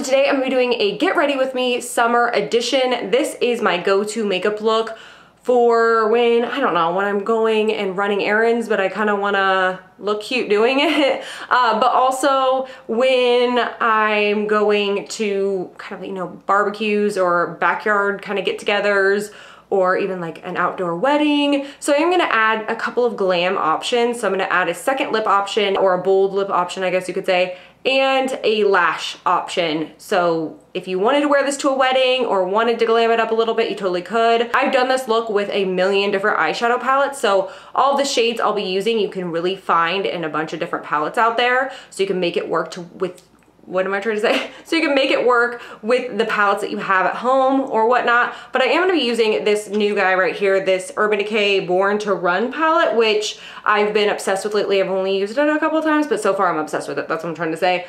So today I'm gonna be doing a get ready with me summer edition. This is my go-to makeup look for when, I don't know, when I'm going and running errands, but I kind of want to look cute doing it. But also when I'm going to kind of, you know, barbecues or backyard kind of get-togethers, or even like an outdoor wedding. So I'm gonna add a couple of glam options. So I'm gonna add a second lip option, or a bold lip option, I guess you could say, and a lash option. So if you wanted to wear this to a wedding or wanted to glam it up a little bit, you totally could. I've done this look with a million different eyeshadow palettes, so all the shades I'll be using you can really find in a bunch of different palettes out there, so you can make it work with, what am I trying to say? So you can make it work with the palettes that you have at home or whatnot. But I am gonna be using this new guy right here, this Urban Decay Born to Run palette, which I've been obsessed with lately. I've only used it a couple of times, but so far I'm obsessed with it. That's what I'm trying to say.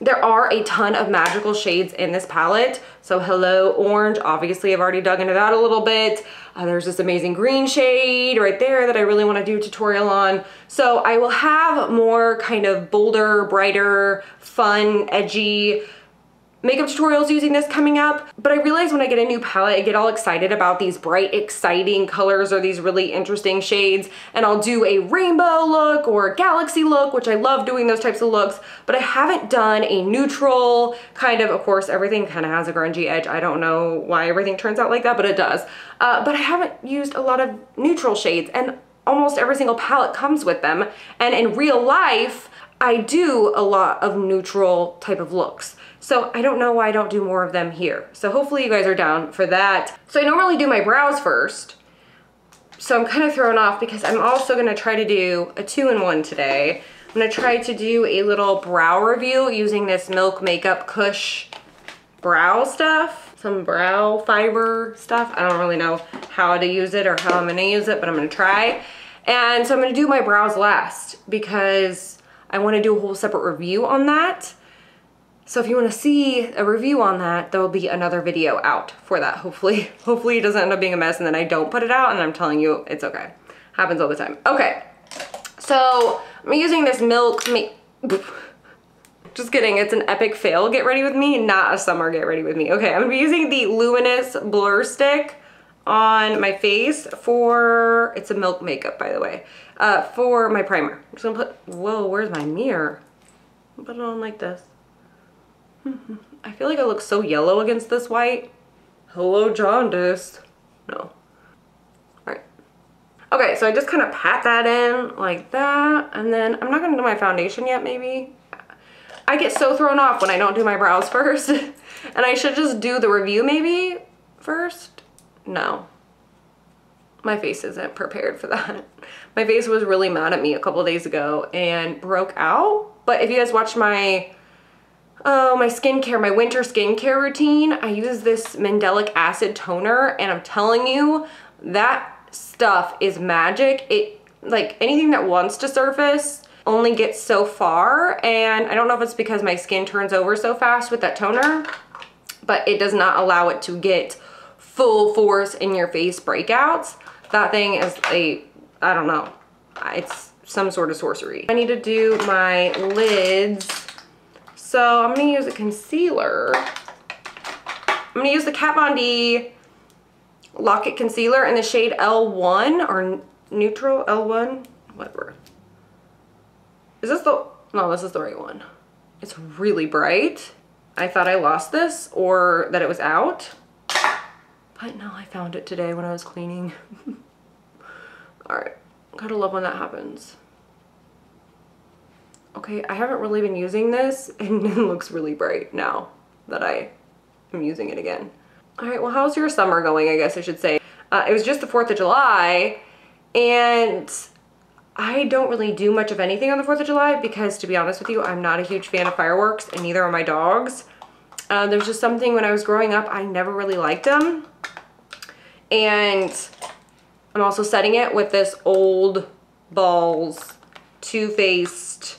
There are a ton of magical shades in this palette. So hello orange, obviously I've already dug into that a little bit. There's this amazing green shade right there that I really want to do a tutorial on. So I will have more kind of bolder, brighter, fun, edgy makeup tutorials using this coming up. But I realize when I get a new palette, I get all excited about these bright, exciting colors or these really interesting shades, and I'll do a rainbow look or a galaxy look, which I love doing those types of looks, but I haven't done a neutral kind of course, everything kind of has a grungy edge. I don't know why everything turns out like that, but it does. But I haven't used a lot of neutral shades, and almost every single palette comes with them. And in real life, I do a lot of neutral type of looks. So I don't know why I don't do more of them here. So hopefully you guys are down for that. So I normally do my brows first. So I'm kind of thrown off because I'm also gonna try to do a 2-in-1 today. I'm gonna try to do a little brow review using this Milk Makeup Kush brow stuff. Some brow fiber stuff. I don't really know how to use it or how I'm gonna use it, but I'm gonna try. And so I'm gonna do my brows last because I wanna do a whole separate review on that. So if you want to see a review on that, there will be another video out for that, hopefully. Hopefully it doesn't end up being a mess and then I don't put it out, and I'm telling you, it's okay. Happens all the time. Okay, so I'm using this just kidding, it's an epic fail get ready with me, not a summer get ready with me. Okay, I'm gonna be using the Luminous Blur Stick on my face for, it's a Milk Makeup by the way, for my primer. I'm just gonna put, whoa, where's my mirror? I'll put it on like this. I feel like I look so yellow against this white. Hello, jaundice. No. All right. Okay, so I just kind of pat that in like that, and then I'm not gonna do my foundation yet, maybe. I get so thrown off when I don't do my brows first, and I should just do the review maybe first. No. My face isn't prepared for that. My face was really mad at me a couple of days ago and broke out, but if you guys watched my my skincare, my winter skincare routine, I use this Mandelic Acid toner, and I'm telling you, that stuff is magic. It, like, anything that wants to surface only gets so far, and I don't know if it's because my skin turns over so fast with that toner, but it does not allow it to get full force in your face breakouts. That thing is a, I don't know, it's some sort of sorcery. I need to do my lids. So I'm gonna use a concealer. I'm gonna use the Kat Von D Lock-It Concealer in the shade L1 or Neutral L1, whatever. Is this the, no, this is the right one. It's really bright. I thought I lost this or that it was out, but no, I found it today when I was cleaning. All right, gotta love when that happens. Okay, I haven't really been using this, and it looks really bright now that I am using it again. All right, well, how's your summer going, I guess I should say. It was just the 4th of July, and I don't really do much of anything on the 4th of July because, to be honest with you, I'm not a huge fan of fireworks, and neither are my dogs. There's just something when I was growing up, I never really liked them. And I'm also setting it with this Old Balls Too Faced,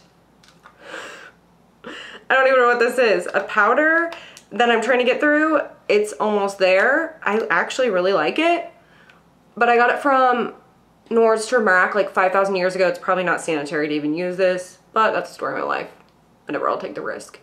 I don't even know what this is, a powder that I'm trying to get through. It's almost there. I actually really like it, but I got it from Nordstrom Rack like 5,000 years ago. It's probably not sanitary to even use this, but that's the story of my life. Whatever, I'll take the risk.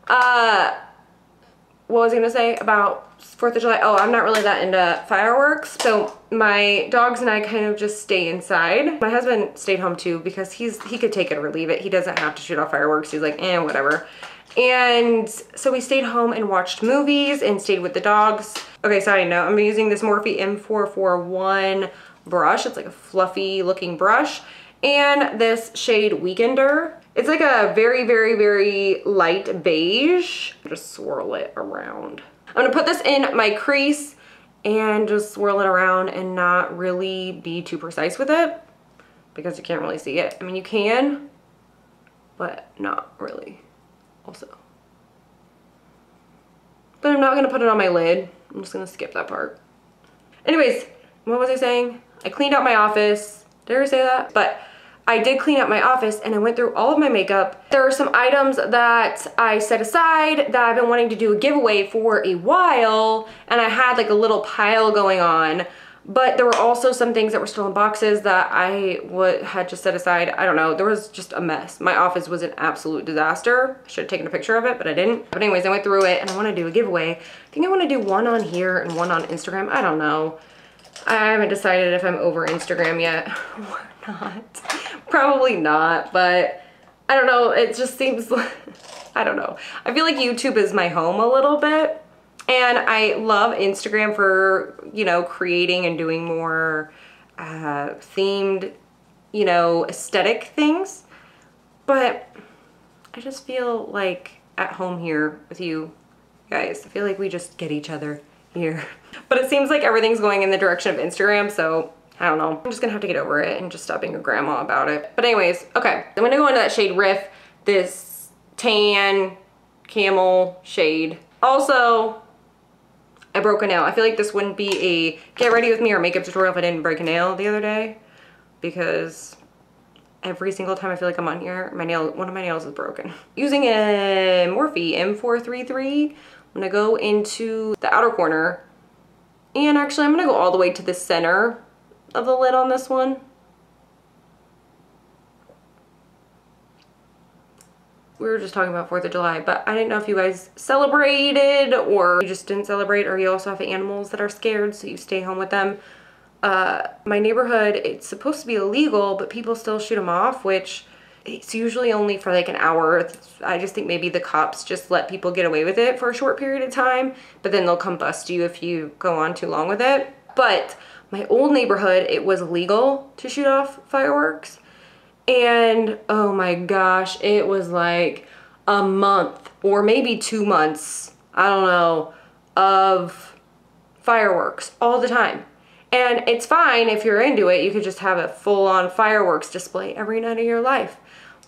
What was I gonna say about 4th of July? Oh, I'm not really that into fireworks. So my dogs and I kind of just stay inside. My husband stayed home too because he could take it or leave it. He doesn't have to shoot off fireworks. He's like, eh, whatever. And so we stayed home and watched movies and stayed with the dogs. Okay, side note, I'm using this Morphe M441 brush. It's like a fluffy looking brush. And this shade Weekender. It's like a very, very, very light beige. Just swirl it around. I'm gonna put this in my crease and just swirl it around and not really be too precise with it because you can't really see it. I mean, you can, but not really also. But I'm not gonna put it on my lid. I'm just gonna skip that part. Anyways, what was I saying? I cleaned out my office. Did I say that? But I did clean up my office and I went through all of my makeup. There are some items that I set aside that I've been wanting to do a giveaway for a while, and I had like a little pile going on, but there were also some things that were still in boxes that I had just set aside. I don't know, there was just a mess. My office was an absolute disaster. I should have taken a picture of it, but I didn't. But anyways, I went through it and I want to do a giveaway. I think I want to do one on here and one on Instagram. I don't know. I haven't decided if I'm over Instagram yet or not. Probably not, but I don't know. It just seems like, I don't know. I feel like YouTube is my home a little bit. And I love Instagram for, you know, creating and doing more themed, you know, aesthetic things. But I just feel like at home here with you guys. I feel like we just get each other here. But it seems like everything's going in the direction of Instagram, so I don't know. I'm just gonna have to get over it and just stop being a grandma about it. But anyways, okay. I'm gonna go into that shade Riff, this tan camel shade. Also, I broke a nail. I feel like this wouldn't be a get ready with me or makeup tutorial if I didn't break a nail the other day, because every single time I feel like I'm on here, one of my nails is broken. Using a Morphe M433, I'm gonna go into the outer corner, and actually I'm gonna go all the way to the center of the lid on this one. We were just talking about 4th of July, but I didn't know if you guys celebrated or you just didn't celebrate, or you also have animals that are scared so you stay home with them. My neighborhood, it's supposed to be illegal, but people still shoot them off, which it's usually only for like an hour. I just think maybe the cops just let people get away with it for a short period of time, but then they'll come bust you if you go on too long with it. But my old neighborhood, it was legal to shoot off fireworks. And oh my gosh, it was like a month or maybe 2 months, I don't know, of fireworks all the time. And it's fine if you're into it. You could just have a full-on fireworks display every night of your life.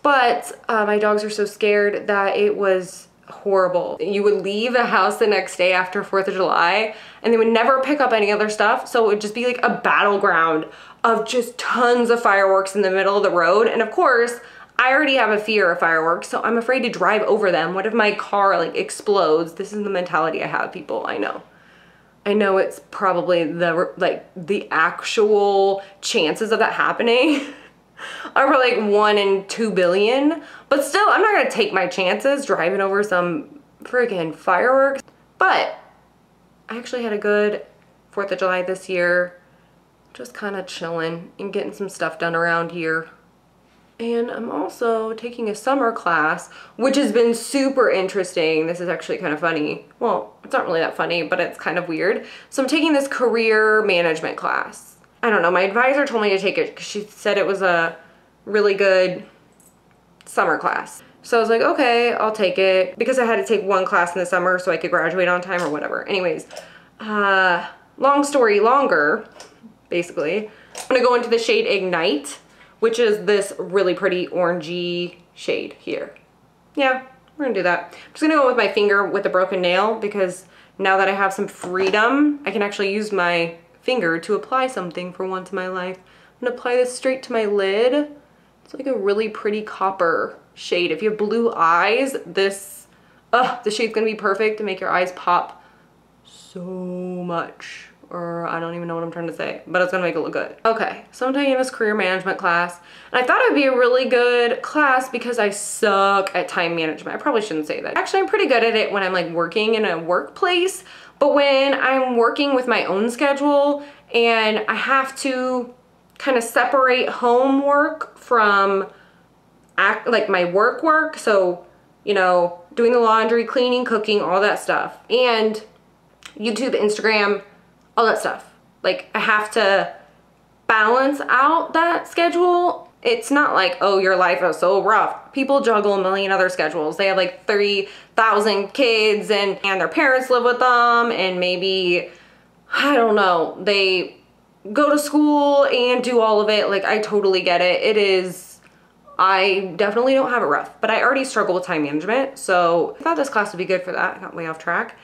But my dogs are so scared that it was horrible. You would leave the house the next day after 4th of July and they would never pick up any other stuff. So it would just be like a battleground of just tons of fireworks in the middle of the road. And of course, I already have a fear of fireworks, so I'm afraid to drive over them. What if my car like explodes? This is the mentality I have, people, I know. I know it's probably the actual chances of that happening are probably like 1 in 2 billion. But still, I'm not gonna take my chances driving over some freaking fireworks. But I actually had a good 4th of July this year. Just kind of chilling and getting some stuff done around here. And I'm also taking a summer class, which has been super interesting. This is actually kind of funny. Well, it's not really that funny, but it's kind of weird. So I'm taking this career management class. I don't know, my advisor told me to take it because she said it was a really good summer class. So I was like, okay, I'll take it, because I had to take one class in the summer so I could graduate on time or whatever. Anyways, long story longer, basically. I'm gonna go into the shade Ignite, which is this really pretty orangey shade here. Yeah, we're gonna do that. I'm just gonna go with my finger with a broken nail, because now that I have some freedom, I can actually use my finger to apply something for once in my life. I'm gonna apply this straight to my lid. It's like a really pretty copper shade. If you have blue eyes, this shade's gonna be perfect to make your eyes pop so much. or I don't even know what I'm trying to say, but it's gonna make it look good. Okay, so I'm taking this career management class, and I thought it would be a really good class because I suck at time management. I probably shouldn't say that. Actually, I'm pretty good at it when I'm like working in a workplace, but when I'm working with my own schedule and I have to kind of separate homework from like my work, so, you know, doing the laundry, cleaning, cooking, all that stuff, and YouTube, Instagram, all that stuff. Like, I have to balance out that schedule. It's not like, oh, your life is so rough. People juggle a million other schedules. They have like 30,000 kids and their parents live with them, and maybe, I don't know, they go to school and do all of it. Like, I totally get it. It is, I definitely don't have it rough, but I already struggle with time management, so I thought this class would be good for that. I got way off track.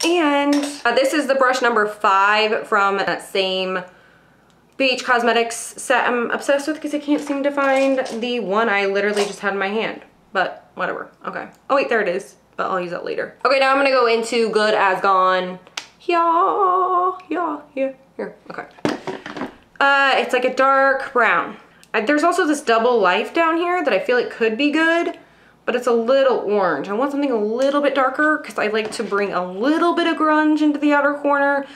And this is the brush number 5 from that same BH Cosmetics set I'm obsessed with because I can't seem to find the one I literally just had in my hand, but whatever. Okay. Oh wait, there it is, but I'll use that later. Okay, now I'm gonna go into Good As Gone. Here. Okay. It's like a dark brown. There's also this Double Life down here that I feel like could be good, but it's a little orange. I want something a little bit darker because I like to bring a little bit of grunge into the outer corner.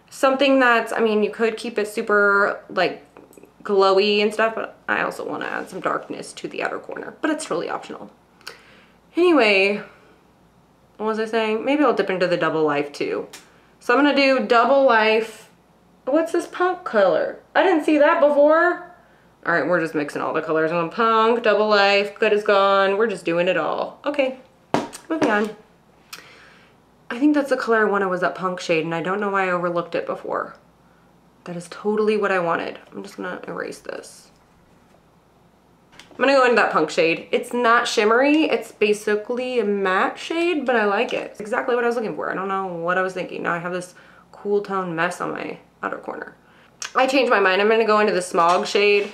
Something that's, I mean, you could keep it super like glowy and stuff, but I also want to add some darkness to the outer corner, but it's totally optional. Anyway, what was I saying? Maybe I'll dip into the Double Life too. So I'm gonna do Double Life. What's this punk color? I didn't see that before. All right, we're just mixing all the colors on. Punk, Double Life, Good As Gone. We're just doing it all. Okay, moving on. I think that's the color I wanted, was that punk shade, and I don't know why I overlooked it before. That is totally what I wanted. I'm just gonna erase this. I'm gonna go into that punk shade. It's not shimmery, it's basically a matte shade, but I like it. It's exactly what I was looking for. I don't know what I was thinking. Now I have this cool tone mess on my outer corner. I changed my mind. I'm gonna go into the smog shade.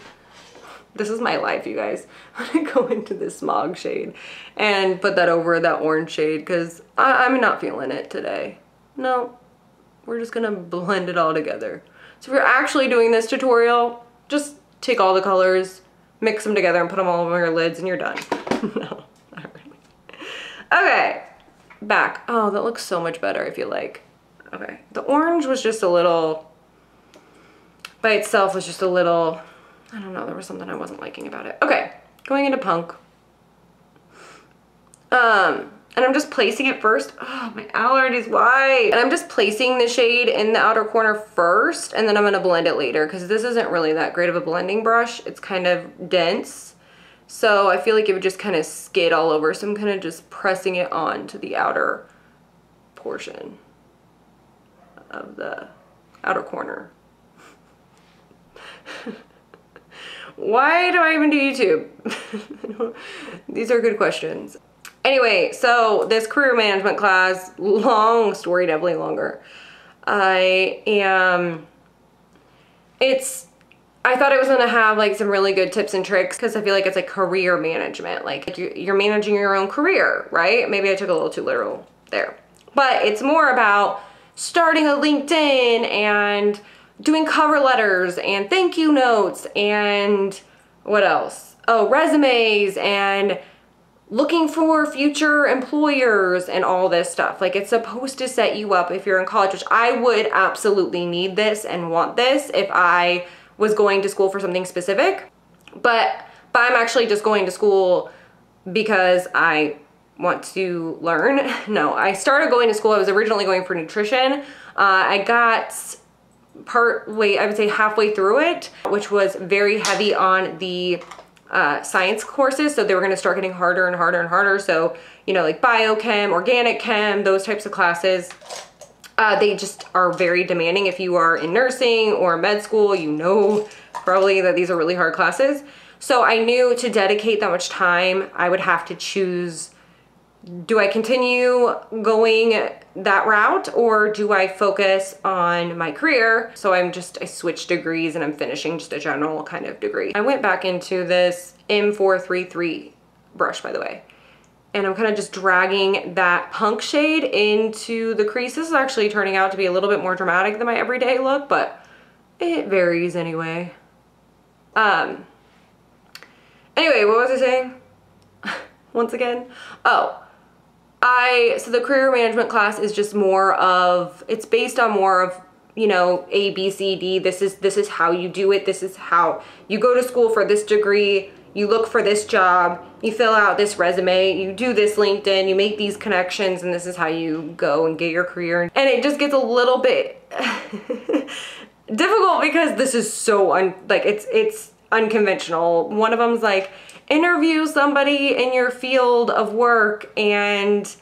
This is my life, you guys. I'm gonna go into this smog shade and put that over that orange shade because I'm not feeling it today. No, we're just gonna blend it all together. So if you're actually doing this tutorial, just take all the colors, mix them together and put them all over your lids and you're done. No, not really. Okay, back. Oh, that looks so much better, I feel like. Okay, the orange was just a little, by itself was just a little, I don't know, there was something I wasn't liking about it. Okay, going into punk. And I'm just placing it first. Oh, my allergies, why? And I'm just placing the shade in the outer corner first, and then I'm gonna blend it later because this isn't really that great of a blending brush. It's kind of dense. So I feel like it would just kind of skid all over. So I'm kind of just pressing it on to the outer portion of the outer corner. Why do I even do YouTube? These are good questions. Anyway, so this career management class, long story, definitely longer. I thought it was gonna have like some really good tips and tricks because I feel like it's like career management. Like you're managing your own career, right? Maybe I took a little too literal there. But it's more about starting a LinkedIn and doing cover letters and thank you notes and what else? Oh, resumes and looking for future employers and all this stuff. Like it's supposed to set you up if you're in college, which I would absolutely need this and want this if I was going to school for something specific. But I'm actually just going to school because I want to learn. No, I started going to school. I was originally going for nutrition. I got I would say halfway through it, which was very heavy on the science courses. So they were going to start getting harder and harder and harder. So, you know, like biochem, organic chem, those types of classes, they just are very demanding. If you are in nursing or med school, you know probably that these are really hard classes. So I knew to dedicate that much time, I would have to choose, do I continue going that route or do I focus on my career? So I switched degrees and I'm finishing just a general kind of degree. I went back into this M433 brush, by the way, and I'm kind of just dragging that punk shade into the crease. This is actually turning out to be a little bit more dramatic than my everyday look, but it varies anyway. Anyway, what was I saying? Once again? Oh, so the career management class is just more of, it's based on more of, you know, A, B, C, D. This is how you do it. This is how you go to school for this degree. You look for this job. You fill out this resume. You do this LinkedIn. You make these connections, and this is how you go and get your career. And it just gets a little bit difficult because this is so it's unconventional. One of them's like, interview somebody in your field of work and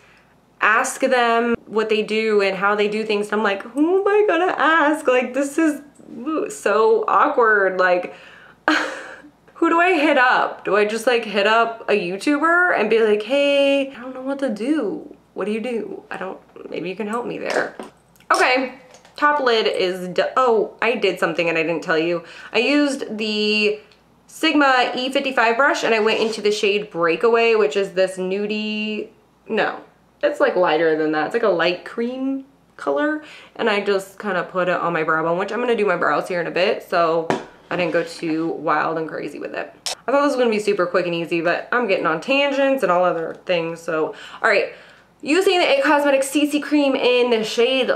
ask them what they do and how they do things. And I'm like, who am I gonna ask? Like, this is so awkward. Like, who do I hit up? Do I just like hit up a YouTuber and be like, hey, I don't know what to do. What do you do? Maybe you can help me there. Okay, top lid is done. Oh, I did something and I didn't tell you. I used the Sigma E55 brush and I went into the shade Breakaway, which is this nudie, no, it's like lighter than that. It's like a light cream color. And I just kind of put it on my brow bone, which I'm gonna do my brows here in a bit, so I didn't go too wild and crazy with it. I thought this was gonna be super quick and easy, but I'm getting on tangents and all other things, so. All right, using the IT Cosmetics CC cream in the shade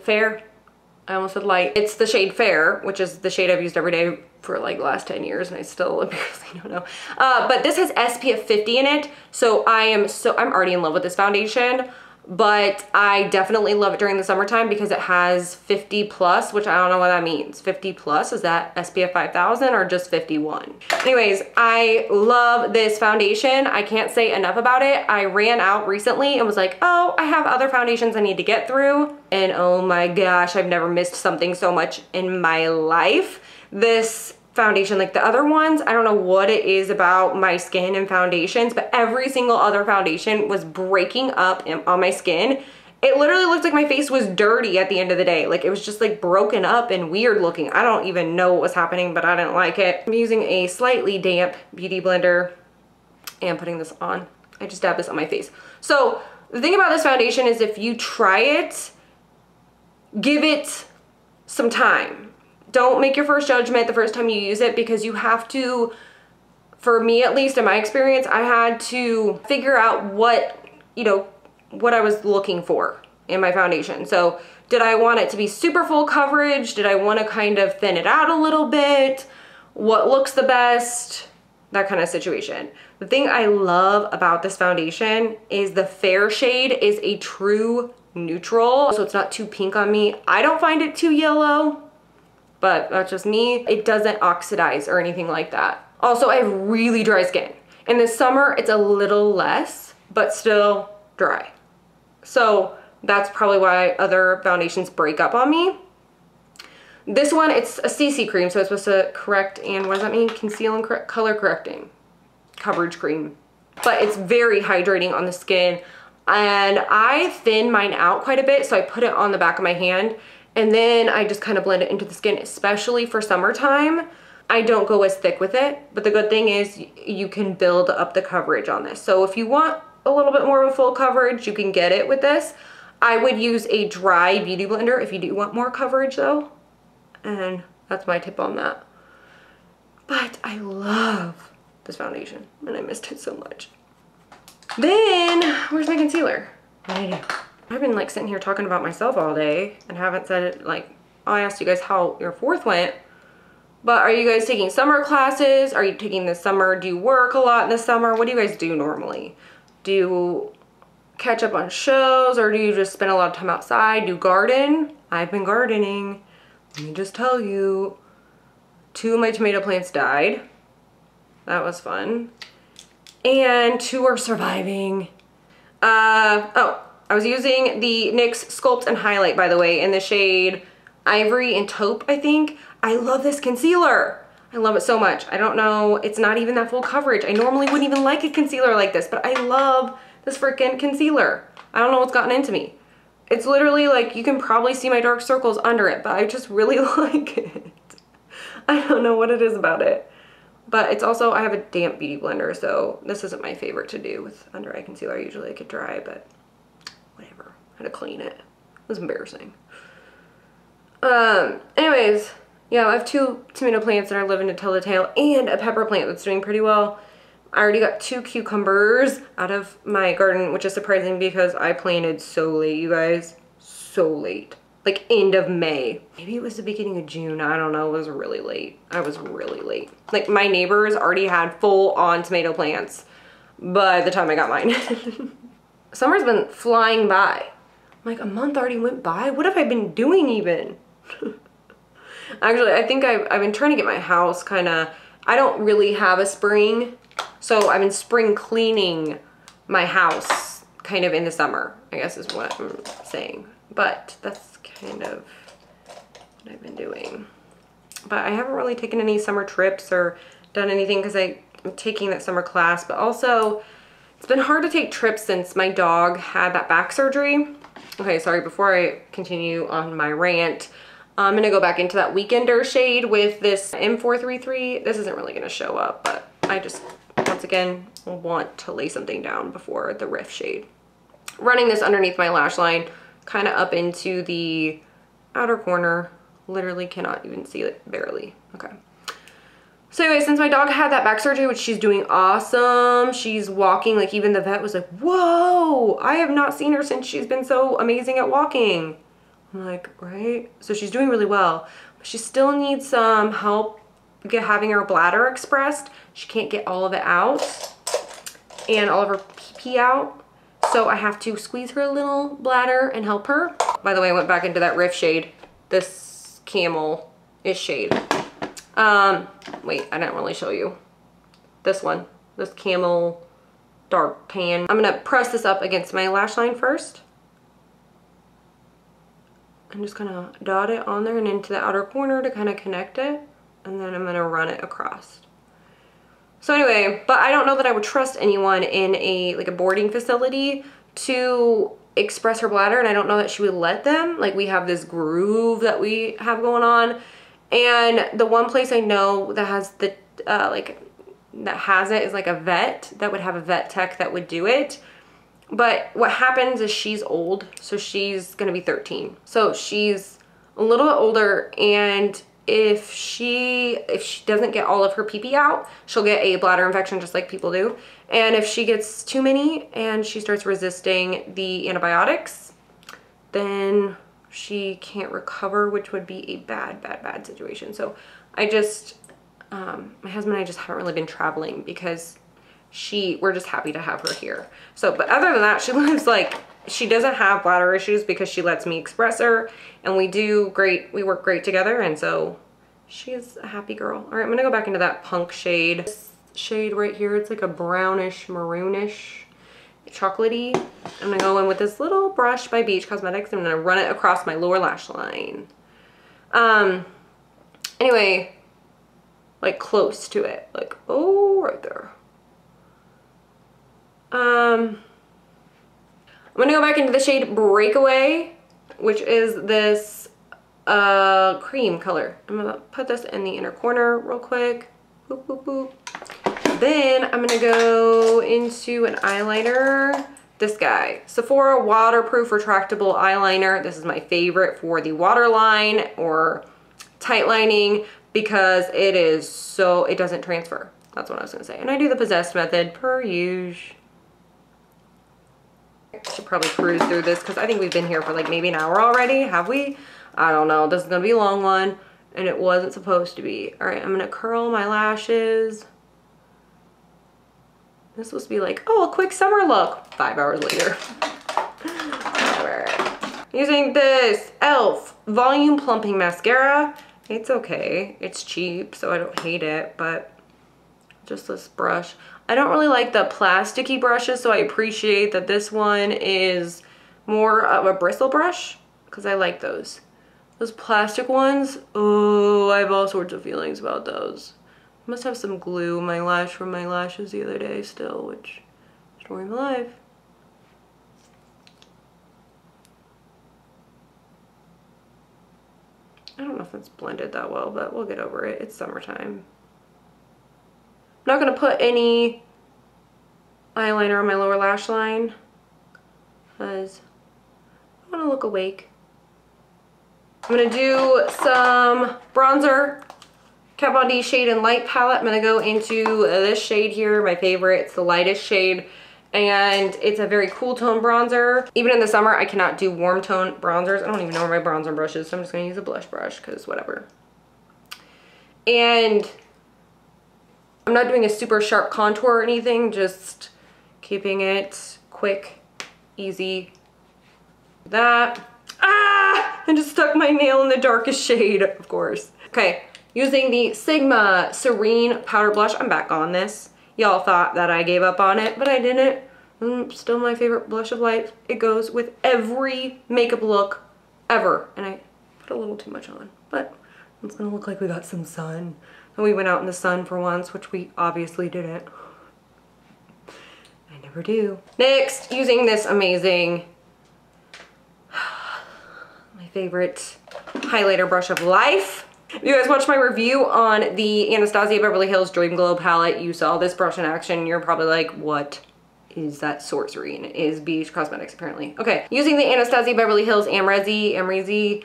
Fair. I almost said light. It's the shade Fair, which is the shade I've used every day for like the last 10 years, and I still embarrassingly don't know. But this has SPF 50 in it, so I'm already in love with this foundation, but I definitely love it during the summertime because it has 50 plus, which I don't know what that means. 50 plus, is that SPF 5000 or just 51? Anyways, I love this foundation. I can't say enough about it. I ran out recently and was like, oh, I have other foundations I need to get through. And oh my gosh, I've never missed something so much in my life. This foundation, like the other ones, I don't know what it is about my skin and foundations, but every single other foundation was breaking up on my skin. It literally looked like my face was dirty at the end of the day. Like it was just like broken up and weird looking. I don't even know what was happening, but I didn't like it. I'm using a slightly damp beauty blender and putting this on. I just dab this on my face. So the thing about this foundation is if you try it, give it some time. Don't make your first judgment the first time you use it, because you have to, for me at least in my experience, I had to figure out what, you know, what I was looking for in my foundation. So did I want it to be super full coverage? Did I want to kind of thin it out a little bit? What looks the best? That kind of situation. The thing I love about this foundation is the Fair shade is a true neutral, so it's not too pink on me. I don't find it too yellow, but that's just me. It doesn't oxidize or anything like that. Also, I have really dry skin. In the summer, it's a little less, but still dry. So that's probably why other foundations break up on me. This one, it's a CC cream, so it's supposed to correct, and what does that mean? Conceal and correct, color correcting. Coverage cream. But it's very hydrating on the skin. And I thin mine out quite a bit, so I put it on the back of my hand, and then I just kind of blend it into the skin, especially for summertime. I don't go as thick with it, but the good thing is you can build up the coverage on this. So if you want a little bit more of a full coverage, you can get it with this. I would use a dry beauty blender if you do want more coverage though. And that's my tip on that. But I love this foundation and I missed it so much. Then, where's my concealer? What did I do? I've been like sitting here talking about myself all day and haven't said it, like, I asked you guys how your 4th went. But are you guys taking summer classes? Are you taking this summer? Do you work a lot in the summer? What do you guys do normally? Do you catch up on shows, or do you just spend a lot of time outside? Do you garden? I've been gardening. Let me just tell you, 2 of my tomato plants died. That was fun. And 2 are surviving. Oh, I was using the NYX Sculpt and Highlight, by the way, in the shade Ivory and Taupe, I think. I love this concealer. I love it so much. I don't know, it's not even that full coverage. I normally wouldn't even like a concealer like this, but I love this freaking concealer. I don't know what's gotten into me. It's literally like, you can probably see my dark circles under it, but I just really like it. I don't know what it is about it. But it's also, I have a damp beauty blender, so this isn't my favorite to do with under eye concealer. I usually like it dry, but whatever. I had to clean it. It was embarrassing. Anyways, yeah, I have 2 tomato plants that are living to tell the tale and a pepper plant that's doing pretty well. I already got 2 cucumbers out of my garden, which is surprising because I planted so late, you guys. So late. Like end of May. Maybe it was the beginning of June. I don't know. It was really late. I was really late. Like my neighbors already had full on tomato plants by the time I got mine. Summer's been flying by. I'm like, a month already went by? What have I been doing even? Actually, I think I've been trying to get my house kind of, I don't really have a spring. So I've been spring cleaning my house kind of in the summer, I guess is what I'm saying. But that's kind of what I've been doing. But I haven't really taken any summer trips or done anything because I'm taking that summer class. But also, it's been hard to take trips since my dog had that back surgery. Okay, sorry, before I continue on my rant, I'm gonna go back into that Weekender shade with this M433. This isn't really gonna show up, but I just, once again, want to lay something down before the Riff shade. Running this underneath my lash line, kind of up into the outer corner. Literally cannot even see it, barely. Okay. So anyway, since my dog had that back surgery, which she's doing awesome, she's walking, like even the vet was like, whoa, I have not seen her since she's been so amazing at walking. I'm like, right? So she's doing really well. But she still needs some help having her bladder expressed. She can't get all of it out and all of her pee-pee out. So I have to squeeze her little bladder and help her. By the way, I went back into that Riff shade. This camel-ish shade. Wait, I didn't really show you. This one, this camel dark tan. I'm gonna press this up against my lash line first. I'm just gonna dot it on there and into the outer corner to kind of connect it. And then I'm gonna run it across. So anyway, but I don't know that I would trust anyone in like a boarding facility to express her bladder, and I don't know that she would let them. Like we have this groove that we have going on, and the one place I know that has the that has it is like a vet that would have a vet tech that woshe it. But what happens is she's old, so she's gonna be 13. So she's a little bit older, and if she doesn't get all of her pee-pee out, she'll get a bladder infection just like people do. And if she gets too many and she starts resisting the antibiotics, then she can't recover, which would be a bad, bad, bad situation. So I just, my husband and I just haven't really been traveling because we're just happy to have her here. So, but other than that, she lives like, she doesn't have bladder issues because she lets me express her, and we work great together, and so she's a happy girl. All right, I'm gonna go back into that punk shade. This shade right here, it's like a brownish, maroonish, chocolatey. I'm gonna go in with this little brush by Beach Cosmetics. I'm gonna run it across my lower lash line. Anyway, like close to it, like, oh, right there. I'm gonna go back into the shade Breakaway, which is this cream color. I'm gonna put this in the inner corner real quick. Boop, boop, boop. Then I'm gonna go into an eyeliner. This guy, Sephora Waterproof Retractable Eyeliner. This is my favorite for the waterline or tight lining because it doesn't transfer. That's what I was gonna say. And I do the possessed method per usual. I should probably cruise through this because I think we've been here for like maybe an hour already. Have we? I don't know. This is gonna be a long one, and it wasn't supposed to be. All right, I'm gonna curl my lashes. This is supposed to be like, oh, a quick summer look. 5 hours later. All right. Using this e.l.f. Volume Plumping Mascara. It's okay. It's cheap, so I don't hate it, but just this brush. I don't really like the plasticky brushes, so I appreciate that this one is more of a bristle brush because I like those. Those plastic ones, oh, I have all sorts of feelings about those. I must have some glue in my lash from my lashes the other day still, which, story of my life. I don't know if it's blended that well, but we'll get over it. It's summertime. not gonna put any eyeliner on my lower lash line because I wanna look awake. I'm gonna do some bronzer, Kat Von D Shade and Light palette. I'm gonna go into this shade here, my favorite. It's the lightest shade, and it's a very cool tone bronzer. Even in the summer, I cannot do warm tone bronzers. I don't even know where my bronzer brush is, so I'm just gonna use a blush brush, because whatever. And I'm not doing a super sharp contour or anything, just keeping it quick, easy. That. Ah! I just stuck my nail in the darkest shade, of course. Okay, using the Sigma Serene powder blush. I'm back on this. Y'all thought that I gave up on it, but I didn't. Still my favorite blush of life. It goes with every makeup look ever. And I put a little too much on, but it's gonna look like we got some sun. And we went out in the sun for once, which we obviously didn't. I never do. Next, using this amazing, my favorite highlighter brush of life. If you guys watched my review on the Anastasia Beverly Hills Dream Glow palette, you saw this brush in action. You're probably like, what is that sorcery? And it is BH Cosmetics, apparently. Okay, using the Anastasia Beverly Hills Amrezi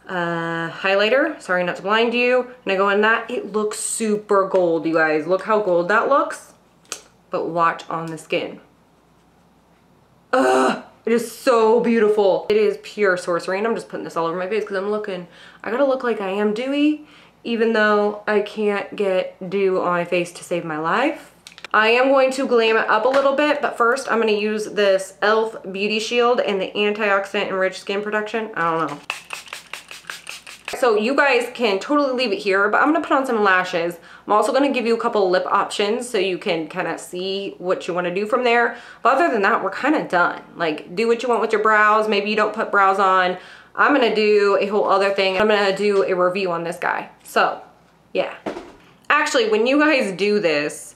highlighter. Sorry not to blind you. And I go in that. It looks super gold, you guys. Look how gold that looks. But watch on the skin. Ugh! It is so beautiful. It is pure sorcery, and I'm just putting this all over my face because I gotta look like I am dewy, even though I can't get dew on my face to save my life. I am going to glam it up a little bit, but first I'm gonna use this e.l.f. Beauty Shield and the Antioxidant Enriched Skin Protection. I don't know. So you guys can totally leave it here, but I'm gonna put on some lashes. I'm also gonna give you a couple lip options so you can kind of see what you wanna do from there. But other than that, we're kind of done. Like, do what you want with your brows. Maybe you don't put brows on. I'm gonna do a whole other thing. I'm gonna do a review on this guy. So, yeah. Actually, when you guys do this,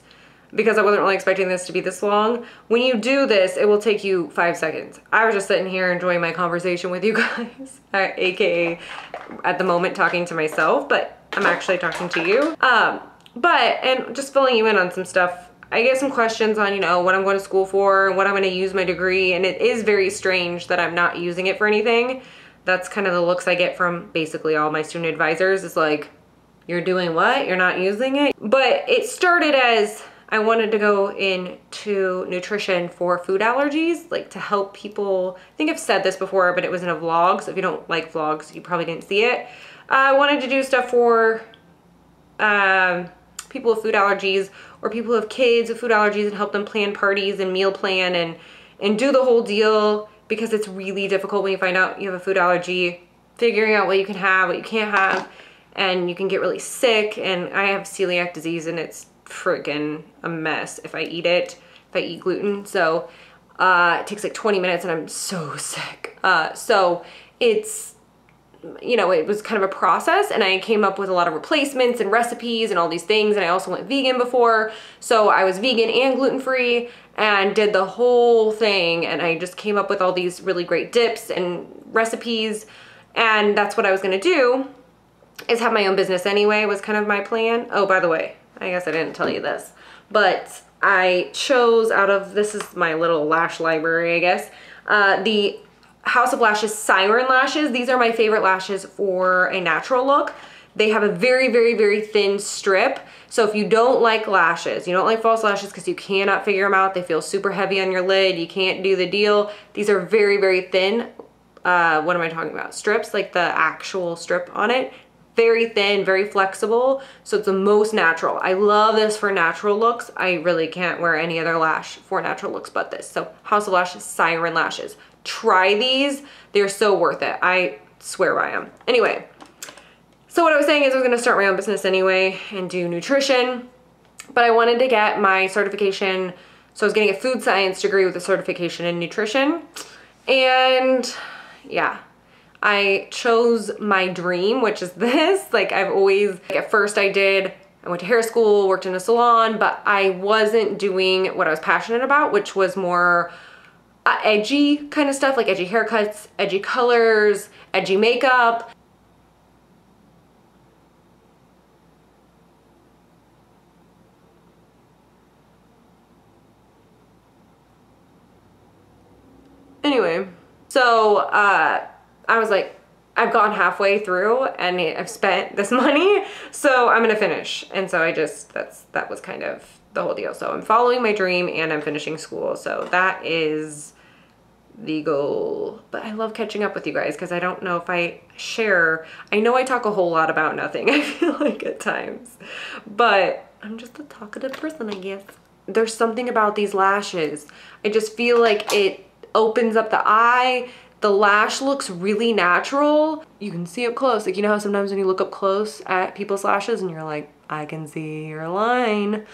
because I wasn't really expecting this to be this long, when you do this, it will take you 5 seconds. I was just sitting here enjoying my conversation with you guys, aka at the moment talking to myself, but I'm actually talking to you. And just filling you in on some stuff. I get some questions on, you know, what I'm going to school for and what I'm going to use my degree, and it is very strange that I'm not using it for anything. That's kind of the looks I get from basically all my student advisors. It's like, you're doing what? You're not using it? But it started as I wanted to go into nutrition for food allergies, like to help people. I think I've said this before, but it was in a vlog, so if you don't like vlogs, you probably didn't see it. I wanted to do stuff for people with food allergies, or people who have kids with food allergies, and help them plan parties and meal plan and do the whole deal, because it's really difficult when you find out you have a food allergy, figuring out what you can have, what you can't have, and you can get really sick. And I have celiac disease, and it's freaking a mess if I eat it, if I eat gluten. So it takes like 20 minutes and I'm so sick. So it's, you know, it was kind of a process, and I came up with a lot of replacements and recipes and all these things. And I also went vegan before, so I was vegan and gluten-free and did the whole thing. And I just came up with all these really great dips and recipes, and that's what I was gonna do, is have my own business anyway, was kind of my plan. Oh, by the way, I guess I didn't tell you this, but I chose out of, this is my little lash library, I guess, the House of Lashes Siren lashes. These are my favorite lashes for a natural look. They have a very, very, very thin strip. So if you don't like lashes, you don't like false lashes because you cannot figure them out, they feel super heavy on your lid, you can't do the deal. These are very, very thin. What am I talking about? Strips, like the actual strip on it. Very thin, very flexible, so it's the most natural. I love this for natural looks. I really can't wear any other lash for natural looks but this. So House of Lashes Siren lashes. Try these, they're so worth it. I swear by them. Anyway, so what I was saying is I was gonna start my own business anyway and do nutrition, but I wanted to get my certification. So I was getting a food science degree with a certification in nutrition. And yeah, I chose my dream, which is this. Like, I've always, like, at first I went to hair school, worked in a salon, but I wasn't doing what I was passionate about, which was more edgy kind of stuff, like edgy haircuts, edgy colors, edgy makeup. anyway, so I was like, I've gone halfway through and I've spent this money, so I'm gonna finish. And so that was kind of the whole deal. So I'm following my dream and I'm finishing school. So that is the goal. But I love catching up with you guys because I don't know if I share. I know I talk a whole lot about nothing, I feel like at times, but I'm just a talkative person, I guess. There's something about these lashes. I just feel like it opens up the eye. The lash looks really natural. You can see up close. Like, you know how sometimes when you look up close at people's lashes and you're like, I can see your line.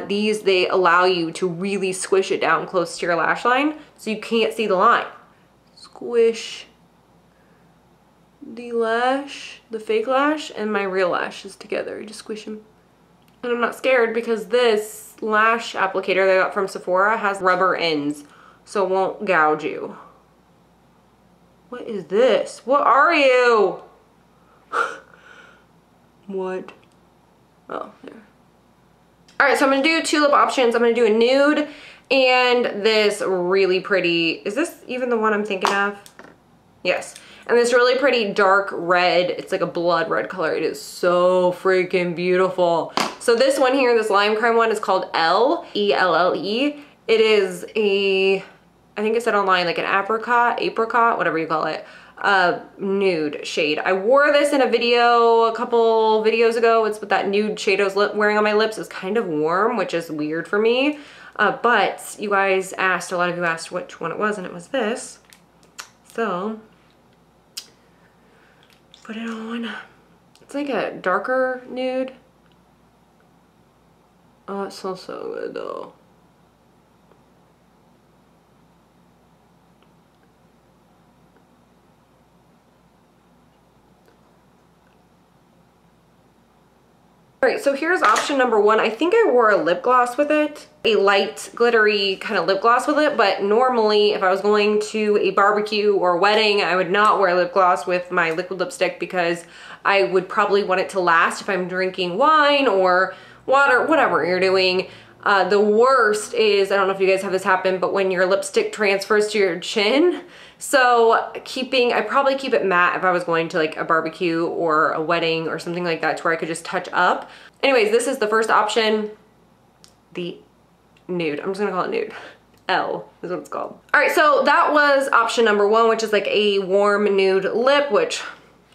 These, they allow you to really squish it down close to your lash line so you can't see the line. Squish the lash, the fake lash, and my real lashes together. You just squish them. And I'm not scared because this lash applicator that I got from Sephora has rubber ends, so it won't gouge you. What is this? What are you? What? Oh, there. All right, so I'm gonna do two lip options. I'm gonna do a nude and this really pretty, is this even the one I'm thinking of? Yes. And this really pretty dark red, it's like a blood red color. It is so freaking beautiful. So this one here, this lime crime one is called Elle, E-L-L-E. It is a, I think it said online like an apricot, whatever you call it, nude shade. I wore this in a video a couple videos ago. It's with that nude shade I was wearing on my lips. It's kind of warm, which is weird for me. But you guys asked, a lot of you asked which one it was, and it was this. So, put it on. It's like a darker nude. Oh, it smells so good though. All right, so here's option number one. I think I wore a lip gloss with it, a light glittery kind of lip gloss with it, but normally if I was going to a barbecue or a wedding, I would not wear lip gloss with my liquid lipstick because I would probably want it to last if I'm drinking wine or water, whatever you're doing. The worst is, I don't know if you guys have this happen, but when your lipstick transfers to your chin. So I probably keep it matte if I was going to like a barbecue or a wedding or something like that to where I could just touch up. Anyways, this is the first option, the nude. I'm just gonna call it nude. Elle is what it's called. All right, so that was option number one, which is like a warm nude lip, which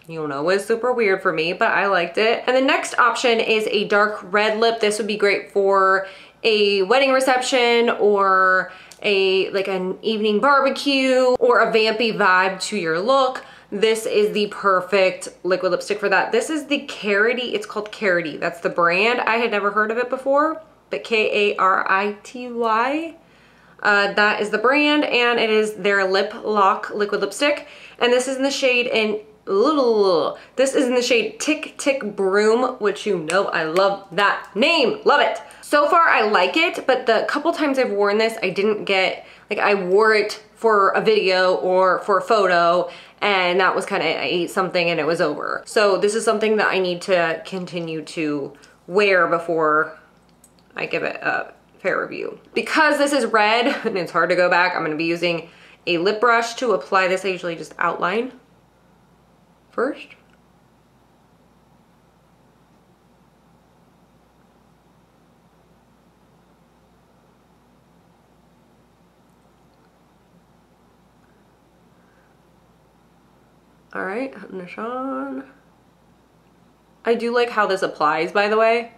you know is super weird for me, but I liked it. And the next option is a dark red lip. This would be great for a wedding reception or like an evening barbecue or a vampy vibe to your look. This is the perfect liquid lipstick for that. This is the Karity, it's called Karity. That's the brand. I had never heard of it before, but K-A-R-I-T-Y. That is the brand, and it is their Lip Lock liquid lipstick. And this is in the shade this is in the shade Tick Tick Broom, which you know I love that name, love it. So far I like it, but the couple times I've worn this, I didn't get, like I wore it for a video or for a photo, and that was kind of, I ate something and it was over. So this is something that I need to continue to wear before I give it a fair review. Because this is red and it's hard to go back, I'm gonna be using a lip brush to apply this. I usually just outline first. All right, Nishan. I do like how this applies, by the way.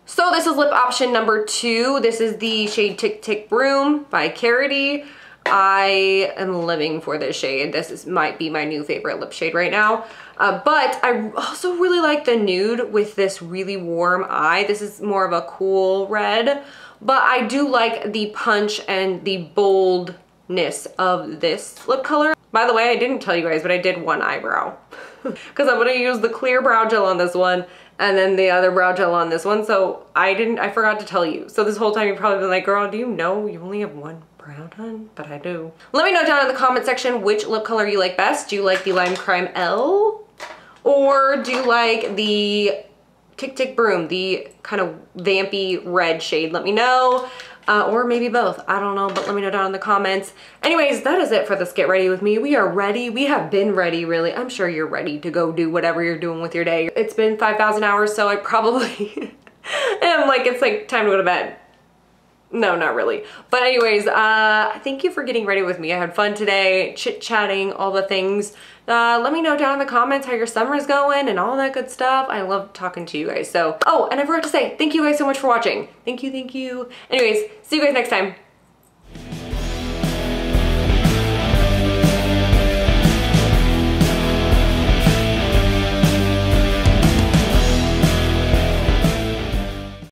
So this is lip option number two. This is the shade Tick Tick Broom by Karity. I am living for this shade. Might be my new favorite lip shade right now. But I also really like the nude with this really warm eye. This is more of a cool red, but I do like the punch and the boldness of this lip color. By the way, I didn't tell you guys, but I did one eyebrow because I'm gonna use the clear brow gel on this one and then the other brow gel on this one. So I forgot to tell you. So this whole time you've probably been like, girl, do you know you only have one brow done? But I do. Let me know down in the comment section which lip color you like best. Do you like the Lime Crime Elle? Or do you like the Tick Tick Broom, the kind of vampy red shade. Let me know. Or maybe both. I don't know, but let me know down in the comments. Anyways, that is it for this Get Ready With Me. We are ready. We have been ready, really. I'm sure you're ready to go do whatever you're doing with your day. It's been 5,000 hours, so I probably am like, it's like time to go to bed. No, not really. But anyways, thank you for getting ready with me. I had fun today, chit-chatting, all the things. Let me know down in the comments how your summer's going and all that good stuff. I love talking to you guys. So, oh, and I forgot to say, thank you guys so much for watching. Thank you, thank you. Anyways, see you guys next time.